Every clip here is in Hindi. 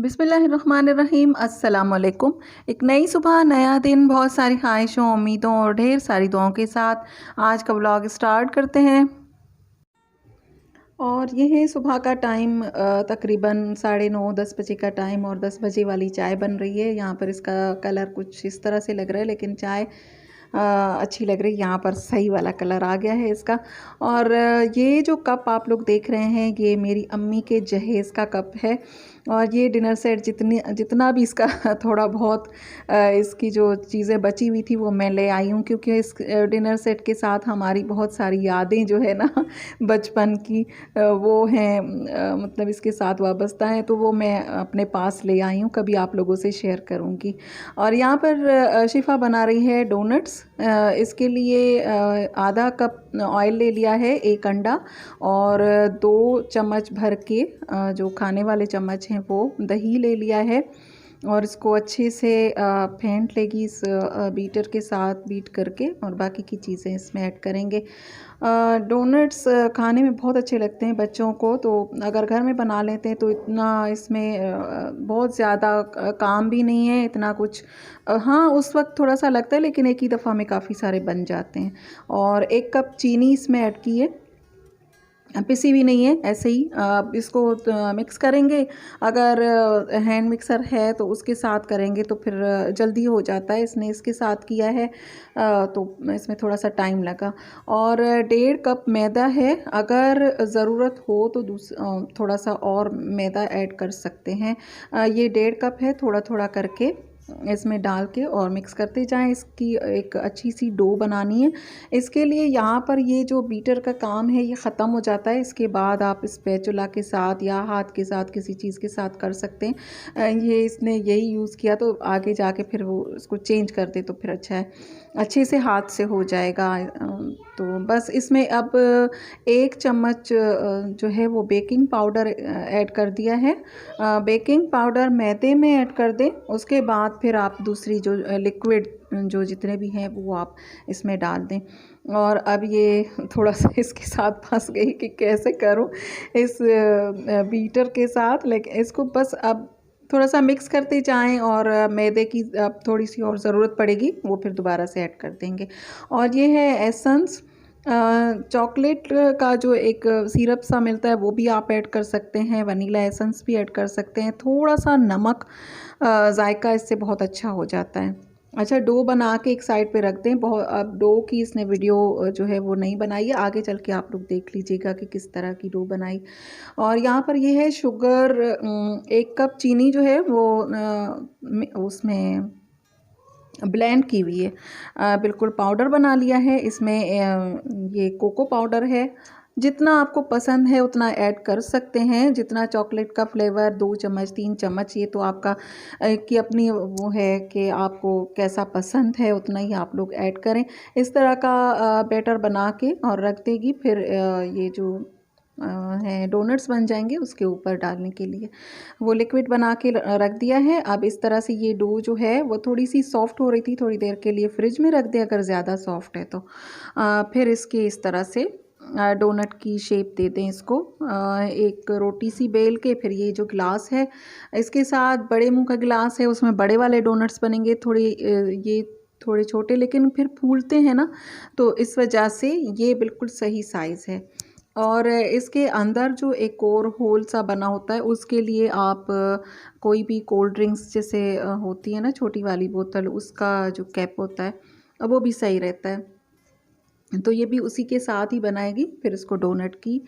बिस्मिल्लाहिर्रहमानिर्रहीम अस्सलाम वालेकुम। एक नई सुबह, नया दिन, बहुत सारी ख्वाहिशों, उम्मीदों और ढेर सारी दुआओं के साथ आज का व्लॉग स्टार्ट करते हैं। और ये है सुबह का टाइम, तकरीबन 9:30 10 बजे का टाइम, और 10 बजे वाली चाय बन रही है। यहाँ पर इसका कलर कुछ इस तरह से लग रहा है, लेकिन चाय अच्छी लग रही है। यहाँ पर सही वाला कलर आ गया है इसका। और ये जो कप आप लोग देख रहे हैं, ये मेरी अम्मी के जहेज़ का कप है। और ये डिनर सेट जितना भी इसका थोड़ा बहुत इसकी जो चीज़ें बची हुई थी वो मैं ले आई हूँ, क्योंकि इस डिनर सेट के साथ हमारी बहुत सारी यादें जो है ना बचपन की, वो हैं, मतलब इसके साथ वाबस्ता है, तो वो मैं अपने पास ले आई हूँ, कभी आप लोगों से शेयर करूँगी। और यहाँ पर शिफ़ा बना रही है डोनट्स। इसके लिए आधा कप ऑयल ले लिया है, एक अंडा, और 2 चम्मच भर के जो खाने वाले चम्मच हैं वो दही ले लिया है। और इसको अच्छे से फेंट लेगी इस बीटर के साथ, बीट करके, और बाकी की चीज़ें इसमें ऐड करेंगे। डोनट्स खाने में बहुत अच्छे लगते हैं बच्चों को, तो अगर घर में बना लेते हैं तो इतना इसमें बहुत ज़्यादा काम भी नहीं है, इतना कुछ हाँ उस वक्त थोड़ा सा लगता है, लेकिन एक ही दफ़ा में काफ़ी सारे बन जाते हैं। और 1 कप चीनी इसमें ऐड की है, पिसी भी नहीं है, ऐसे ही इसको मिक्स करेंगे। अगर हैंड मिक्सर है तो उसके साथ करेंगे तो फिर जल्दी हो जाता है। इसने इसके साथ किया है तो इसमें थोड़ा सा टाइम लगा। और 1.5 कप मैदा है, अगर ज़रूरत हो तो थोड़ा सा और मैदा ऐड कर सकते हैं। ये 1.5 कप है, थोड़ा थोड़ा करके इसमें डाल के और मिक्स करते जाएं। इसकी एक अच्छी सी डो बनानी है। इसके लिए यहाँ पर ये जो बीटर का काम है ये ख़त्म हो जाता है, इसके बाद आप स्पैचुला के साथ या हाथ के साथ किसी चीज़ के साथ कर सकते हैं। ये इसने यही यूज़ किया, तो आगे जाके फिर वो इसको चेंज कर दे तो फिर अच्छा है, अच्छे से हाथ से हो जाएगा। तो बस इसमें अब 1 चम्मच जो है वो बेकिंग पाउडर ऐड कर दिया है। बेकिंग पाउडर मैदे में ऐड कर दें, उसके बाद फिर आप दूसरी जो लिक्विड जो जितने भी हैं वो आप इसमें डाल दें। और अब ये थोड़ा सा इसके साथ फंस गई कि कैसे करूं इस बीटर के साथ, लेकिन इसको बस अब थोड़ा सा मिक्स करते जाएं, और मैदे की अब थोड़ी सी और ज़रूरत पड़ेगी, वो फिर दोबारा से ऐड कर देंगे। और ये है एसेंस चॉकलेट का, जो एक सिरप सा मिलता है, वो भी आप ऐड कर सकते हैं। वनीला एसेंस भी ऐड कर सकते हैं। थोड़ा सा नमक, जायका इससे बहुत अच्छा हो जाता है। अच्छा, डो बना के एक साइड पे रख दें। बहुत अब डो की इसने वीडियो जो है वो नहीं बनाई है, आगे चल के आप लोग देख लीजिएगा कि किस तरह की डो बनाई। और यहाँ पर ये है शुगर, 1 कप चीनी जो है वो उसमें ब्लेंड की हुई है, बिल्कुल पाउडर बना लिया है। इसमें ये कोको पाउडर है, जितना आपको पसंद है उतना ऐड कर सकते हैं। जितना चॉकलेट का फ्लेवर, 2 चम्मच 3 चम्मच, ये तो आपका की अपनी वो है कि आपको कैसा पसंद है, उतना ही आप लोग ऐड करें। इस तरह का बैटर बना के और रख देगी। फिर ये जो है डोनट्स बन जाएंगे उसके ऊपर डालने के लिए, वो लिक्विड बना के रख दिया है। अब इस तरह से ये डो जो है वो थोड़ी सी सॉफ्ट हो रही थी, थोड़ी देर के लिए फ्रिज में रख दें अगर ज़्यादा सॉफ्ट है तो। फिर इसके इस तरह से डोनट की शेप दे दें इसको। एक रोटी सी बेल के, फिर ये जो ग्लास है इसके साथ बड़े मुंह का ग्लास है, उसमें बड़े वाले डोनट्स बनेंगे। ये थोड़े छोटे, लेकिन फिर फूलते हैं ना, तो इस वजह से ये बिल्कुल सही साइज़ है। और इसके अंदर जो एक और होल सा बना होता है, उसके लिए आप कोई भी कोल्ड ड्रिंक्स जैसे होती है ना छोटी वाली बोतल, उसका जो कैप होता है वो भी सही रहता है। तो ये भी उसी के साथ ही बनाएगी। फिर इसको डोनट की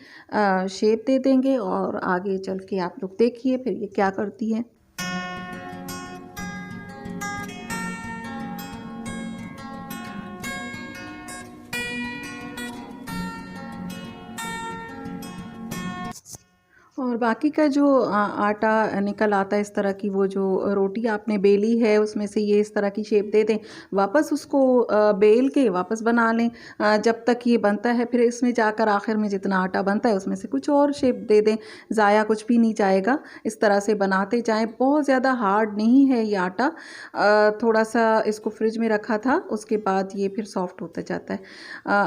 शेप दे देंगे, और आगे चल के आप लोग देखिए फिर ये क्या करती है। और बाकी का जो आटा निकल आता है इस तरह की, वो जो रोटी आपने बेली है उसमें से ये इस तरह की शेप दे दें। वापस उसको बेल के वापस बना लें जब तक ये बनता है। फिर इसमें जाकर आखिर में जितना आटा बनता है उसमें से कुछ और शेप दे दें, ज़ाया कुछ भी नहीं जाएगा। इस तरह से बनाते जाएं। बहुत ज़्यादा हार्ड नहीं है ये आटा। थोड़ा सा इसको फ्रिज में रखा था, उसके बाद ये फिर सॉफ्ट होता जाता है।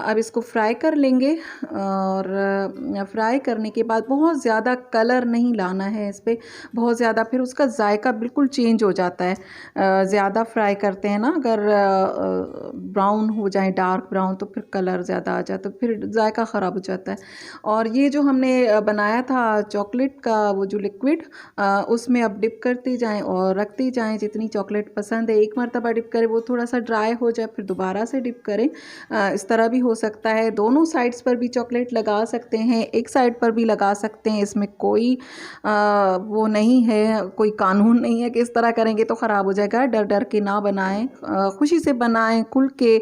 अब इसको फ्राई कर लेंगे, और फ्राई करने के बाद बहुत ज़्यादा कलर नहीं लाना है इस पे बहुत ज़्यादा, फिर उसका जायका बिल्कुल चेंज हो जाता है। ज़्यादा फ्राई करते हैं ना अगर ब्राउन हो जाए, डार्क ब्राउन, तो फिर कलर ज़्यादा आ जाता है, फिर जायका ख़राब हो जाता है। और ये जो हमने बनाया था चॉकलेट का वो जो लिक्विड, उसमें अब डिप करते जाएं और रखते जाएं जितनी चॉकलेट पसंद है। एक मरतबा डिप करें, वो थोड़ा सा ड्राई हो जाए, फिर दोबारा से डिप करें। इस तरह भी हो सकता है। दोनों साइड्स पर भी चॉकलेट लगा सकते हैं, एक साइड पर भी लगा सकते हैं। इसमें कोई वो नहीं है, कोई कानून नहीं है कि इस तरह करेंगे तो ख़राब हो जाएगा। डर डर के ना बनाएं, खुशी से बनाएं, खुल के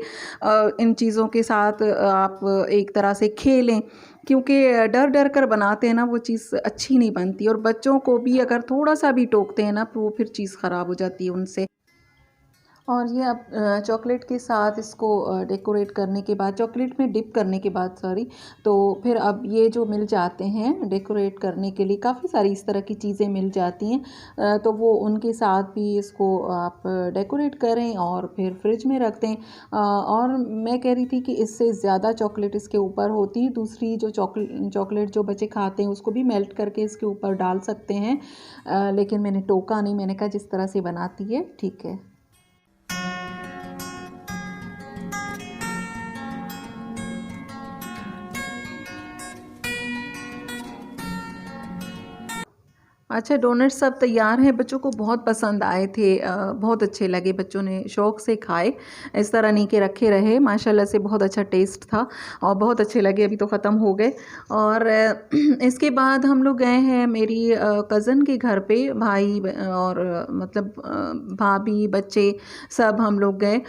इन चीज़ों के साथ आप एक तरह से खेलें, क्योंकि डर डर कर बनाते हैं ना वो चीज़ अच्छी नहीं बनती। और बच्चों को भी अगर थोड़ा सा भी टोकते हैं ना तो वो फिर चीज़ ख़राब हो जाती है उनसे। और ये अब चॉकलेट के साथ इसको डेकोरेट करने के बाद, चॉकलेट में डिप करने के बाद सॉरी, तो फिर अब ये जो मिल जाते हैं डेकोरेट करने के लिए, काफ़ी सारी इस तरह की चीज़ें मिल जाती हैं, तो वो उनके साथ भी इसको आप डेकोरेट करें और फिर फ्रिज में रख दें। और मैं कह रही थी कि इससे ज़्यादा चॉकलेट इसके ऊपर होती, दूसरी जो चॉकलेट जो बच्चे खाते हैं उसको भी मेल्ट करके इसके ऊपर डाल सकते हैं, लेकिन मैंने टोका नहीं, मैंने कहा जिस तरह से बनाती है ठीक है। अच्छा, डोनट्स सब तैयार हैं, बच्चों को बहुत पसंद आए थे, बहुत अच्छे लगे, बच्चों ने शौक़ से खाए। इस तरह नहीं के रखे रहे, माशाल्लाह से बहुत अच्छा टेस्ट था और बहुत अच्छे लगे। अभी तो ख़त्म हो गए। और इसके बाद हम लोग गए हैं मेरी कज़न के घर पे, भाई और मतलब भाभी, बच्चे, सब हम लोग गए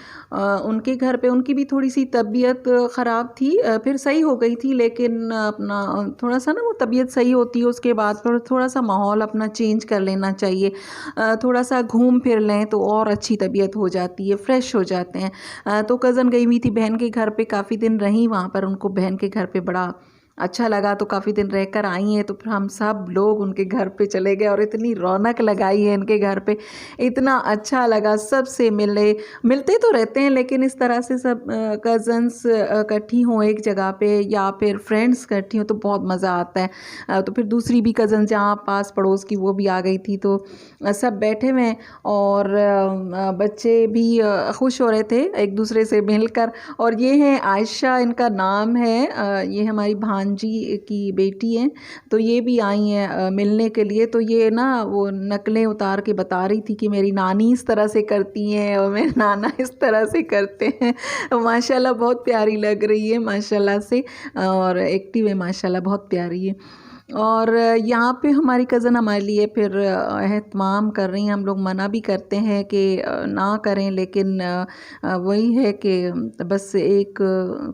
उनके घर पे। उनकी भी थोड़ी सी तबीयत ख़राब थी, फिर सही हो गई थी, लेकिन अपना थोड़ा सा ना वो तबीयत सही होती है उसके बाद फिर थोड़ा सा माहौल अपना चेंज कर लेना चाहिए। थोड़ा सा घूम फिर लें तो और अच्छी तबीयत हो जाती है, फ्रेश हो जाते हैं। तो कज़न गई हुई थी बहन के घर पे, काफ़ी दिन रही वहाँ पर, उनको बहन के घर पे बड़ा अच्छा लगा, तो काफ़ी दिन रहकर आई हैं। तो फिर हम सब लोग उनके घर पे चले गए और इतनी रौनक लगाई है इनके घर पे, इतना अच्छा लगा, सबसे मिलते तो रहते हैं, लेकिन इस तरह से सब कज़न्स इकट्ठी हों एक जगह पे या फिर फ्रेंड्स इकट्ठी हों तो बहुत मज़ा आता है। तो फिर दूसरी भी कज़न जहाँ पास पड़ोस की वो भी आ गई थी, तो सब बैठे हुए हैं और बच्चे भी खुश हो रहे थे एक दूसरे से मिलकर। और ये है आयशा, इनका नाम है, ये हमारी भांजी की बेटी हैं, तो ये भी आई हैं मिलने के लिए। तो ये ना वो नकलें उतार के बता रही थी कि मेरी नानी इस तरह से करती हैं और मेरे नाना इस तरह से करते हैं। माशाल्लाह बहुत प्यारी लग रही है माशाल्लाह से, और एक्टिव है माशाल्लाह, बहुत प्यारी है। और यहाँ पे हमारी कज़न हमारे लिए फिर एहतमाम कर रही हैं। हम लोग मना भी करते हैं कि ना करें, लेकिन वही है कि बस एक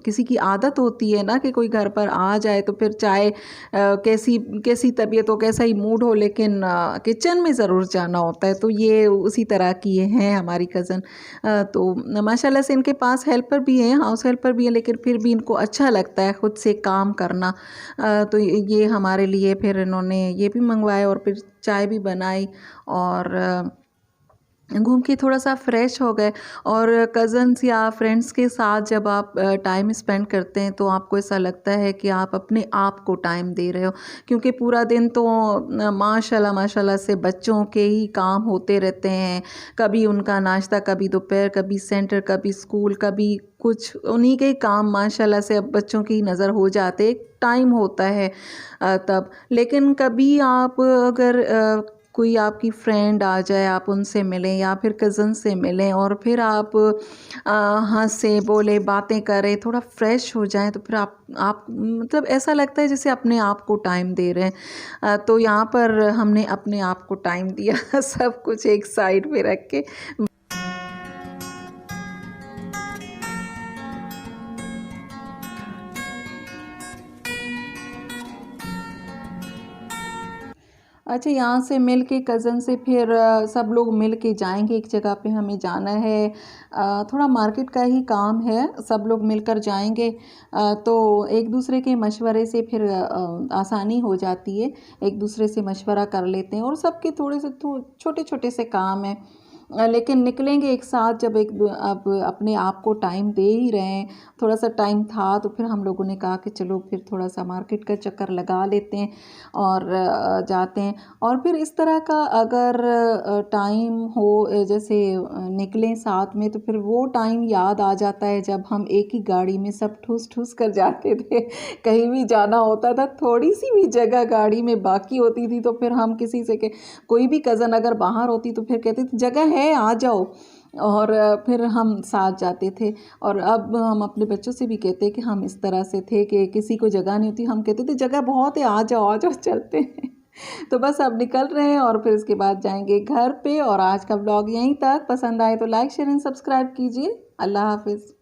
किसी की आदत होती है ना कि कोई घर पर आ जाए तो फिर चाहे कैसी कैसी तबीयत हो, कैसा ही मूड हो, लेकिन किचन में ज़रूर जाना होता है। तो ये उसी तरह की हैं हमारी कज़न। तो माशाल्लाह से इनके पास हेल्पर भी हैं, हाउस हेल्पर भी हैं, लेकिन फिर भी इनको अच्छा लगता है ख़ुद से काम करना। तो ये हमारे लिए फिर इन्होंने ये भी मंगवाए और फिर चाय भी बनाई और घूम के थोड़ा सा फ्रेश हो गए। और कज़न्स या फ्रेंड्स के साथ जब आप टाइम स्पेंड करते हैं तो आपको ऐसा लगता है कि आप अपने आप को टाइम दे रहे हो, क्योंकि पूरा दिन तो माशाल्लाह माशाल्लाह से बच्चों के ही काम होते रहते हैं। कभी उनका नाश्ता, कभी दोपहर, कभी सेंटर, कभी स्कूल, कभी कुछ, उन्हीं के काम माशाल्लाह से अब बच्चों की नज़र हो जाते, एक टाइम होता है तब। लेकिन कभी आप अगर कोई आपकी फ्रेंड आ जाए, आप उनसे मिलें या फिर कज़न से मिलें और फिर आप हंसें, बोले, बातें करें, थोड़ा फ्रेश हो जाएं, तो फिर आप मतलब ऐसा लगता है जैसे अपने आप को टाइम दे रहे हैं। तो यहाँ पर हमने अपने आप को टाइम दिया सब कुछ एक साइड पे रख के। अच्छा, यहाँ से मिल के कज़न से फिर सब लोग मिल के जाएंगे एक जगह पे, हमें जाना है, थोड़ा मार्केट का ही काम है, सब लोग मिलकर जाएंगे। तो एक दूसरे के मशवरे से फिर आसानी हो जाती है, एक दूसरे से मशवरा कर लेते हैं और सबके थोड़े से छोटे छोटे से काम हैं। लेकिन निकलेंगे एक साथ जब अब अपने आप को टाइम दे ही रहे हैं। थोड़ा सा टाइम था तो फिर हम लोगों ने कहा कि चलो फिर थोड़ा सा मार्केट का चक्कर लगा लेते हैं और जाते हैं। और फिर इस तरह का अगर टाइम हो, जैसे निकलें साथ में, तो फिर वो टाइम याद आ जाता है जब हम एक ही गाड़ी में सब ठूस ठूस कर जाते थे। कहीं भी जाना होता था, थोड़ी सी भी जगह गाड़ी में बाकी होती थी तो फिर हम किसी से कोई भी कज़न अगर बाहर होती तो फिर कहते थे जगह है आ जाओ, और फिर हम साथ जाते थे। और अब हम अपने बच्चों से भी कहते हैं कि हम इस तरह से थे कि किसी को जगह नहीं होती, हम कहते थे जगह बहुत है, आ जाओ चलते हैं। तो बस अब निकल रहे हैं और फिर इसके बाद जाएंगे घर पे। और आज का ब्लॉग यहीं तक। पसंद आए तो लाइक शेयर एंड सब्सक्राइब कीजिए। अल्लाह हाफिज़।